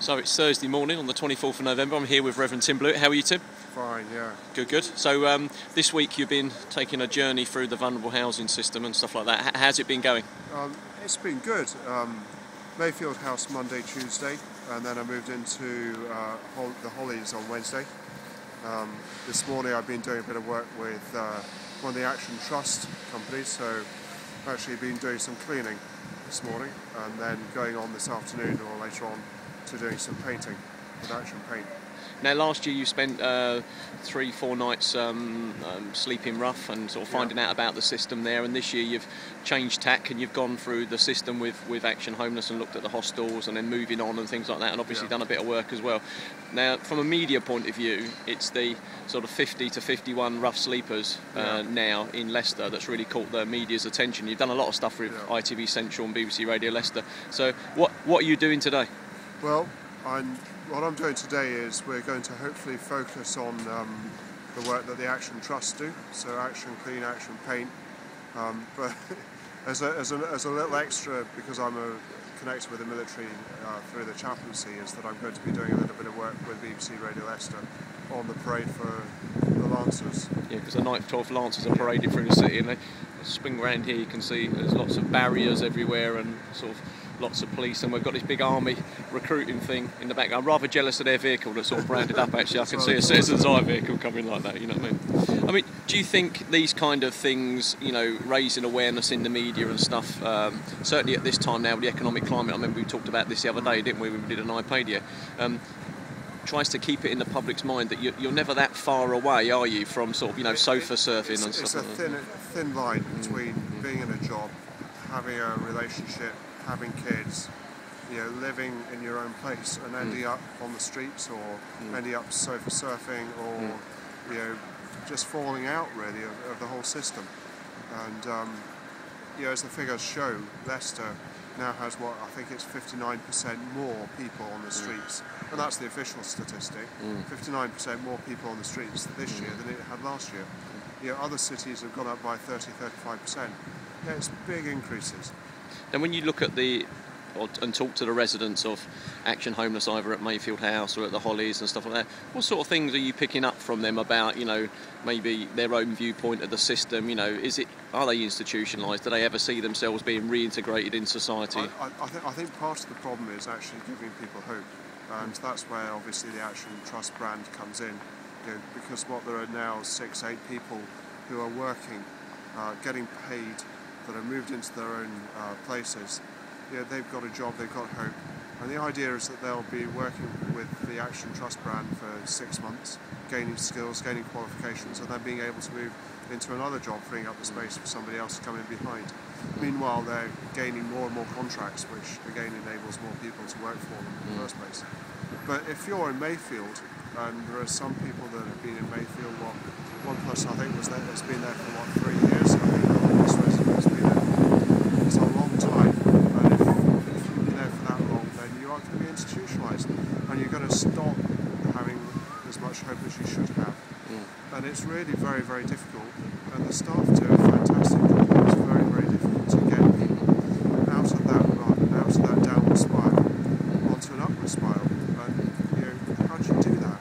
So it's Thursday morning on the 24th of November. I'm here with Reverend Tim Blewett. How are you, Tim? Fine, yeah. Good, good. So this week you've been taking a journey through the vulnerable housing system and stuff like that. How's it been going? It's been good. Mayfield House Monday, Tuesday, and then I moved into the Hollies on Wednesday. This morning I've been doing a bit of work with one of the Action Trust companies, so I've actually been doing some cleaning this morning and then going on this afternoon or later on to doing some painting with Action Paint. Now, last year you spent 3-4 nights sleeping rough and sort of finding out about the system there, and this year you've changed tack and you've gone through the system with Action Homeless and looked at the hostels and then moving on and things like that, and obviously done a bit of work as well. Now, from a media point of view, it's the sort of 50 to 51 rough sleepers now in Leicester that's really caught the media's attention. You've done a lot of stuff with ITV Central and BBC Radio Leicester. So what are you doing today? Well, what I'm doing today is we're going to hopefully focus on the work that the Action Trust do, so Action Clean, Action Paint. But as a little extra, because I'm connected with the military through the chaplaincy, is that I'm going to be doing a little bit of work with BBC Radio Leicester on the parade for the Lancers. Yeah, because the 9th, 12th Lancers are paraded through the city, and they spring around here. You can see there's lots of barriers everywhere and sort of lots of police, and we've got this big army recruiting thing in the back. I'm rather jealous of their vehicle that's all branded up, actually. I can see a Citizen's Eye vehicle coming like that, you know what I mean? Do you think these kind of things, you know, raising awareness in the media and stuff, certainly at this time now with the economic climate, I remember we talked about this the other day, didn't we, when we did an iPadia, tries to keep it in the public's mind that you're never that far away, are you, from sort of, you know, sofa surfing and stuff like that? It's a thin line between being in a job, having a relationship, having kids, you know, living in your own place and ending up on the streets or ending up sofa surfing or, you know, just falling out really of the whole system. And, you know, as the figures show, Leicester now has what I think it's 59% more people on the streets, and that's the official statistic. 59% more people on the streets this year than it had last year. You know, other cities have gone up by 30-35%. Yeah, it's big increases. And when you look at and talk to the residents of Action Homeless, either at Mayfield House or at the Hollies and stuff like that, what sort of things are you picking up from them about, you know, maybe their own viewpoint of the system? You know, are they institutionalised? Do they ever see themselves being reintegrated in society? I think part of the problem is actually giving people hope, and that's where obviously the Action Trust brand comes in, you know, because there are now 6-8 people who are working, getting paid, that have moved into their own places. You know, they've got a job, they've got hope, and the idea is that they'll be working with the Action Trust brand for 6 months, gaining skills, gaining qualifications, and then being able to move into another job, freeing up the space for somebody else to come in behind. Meanwhile, they're gaining more and more contracts, which again enables more people to work for them in the first place. But if you're in Mayfield, and there are some people that have been in Mayfield, one person I think has been there for 3 years. I think the homeless resident has been there. It's a long time, and if you've been there for that long, then you are going to be institutionalised, and you're going to stop having as much hope as you should have. And it's really very, very difficult, and the staff do a fantastic job. It's very, very difficult to get people out of that rut, out of that downward spiral, onto an upward spiral. And you know, how do you do that?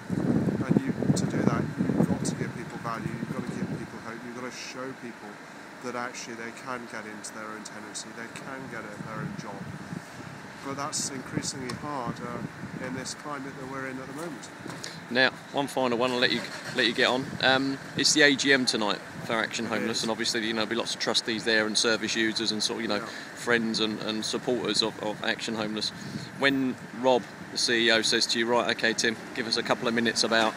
And to do that, you've got to give people value, you've got to give people hope, you've got to show people that actually they can get into their own tenancy, they can get their own job. But that's increasingly hard in this climate that we're in at the moment. Now, one final one, I'll let you get on. It's the AGM tonight for Action Homeless, and obviously, you know, there'll be lots of trustees there and service users and sort of, you know, friends and supporters of Action Homeless. When Rob, the CEO, says to you, right, okay, Tim, give us a couple of minutes about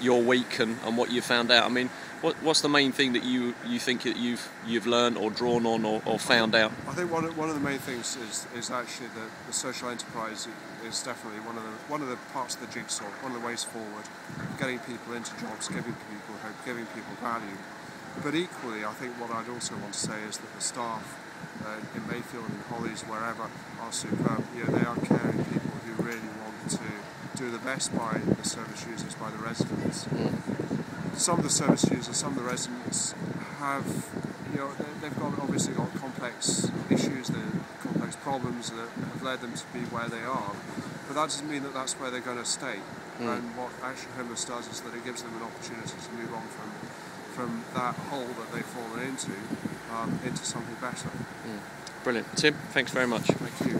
your week and what you found out. I mean, what's the main thing that you think that you've learned or drawn on or found out? I think one of the main things is actually that the social enterprise is definitely one of the parts of the jigsaw, one of the ways forward, getting people into jobs, giving people hope, giving people value. But equally, I think what I'd also want to say is that the staff in Mayfield and Hollies, wherever, are superb. You know, they are caring people who really want to do the best by the service users, by the residents. Some of the service users, some of the residents have, you know, they've obviously got complex issues, complex problems that have led them to be where they are. But that doesn't mean that that's where they're going to stay. And what Action Homeless does is that it gives them an opportunity to move on from that hole that they've fallen into something better. Brilliant. Tim, thanks very much. Thank you.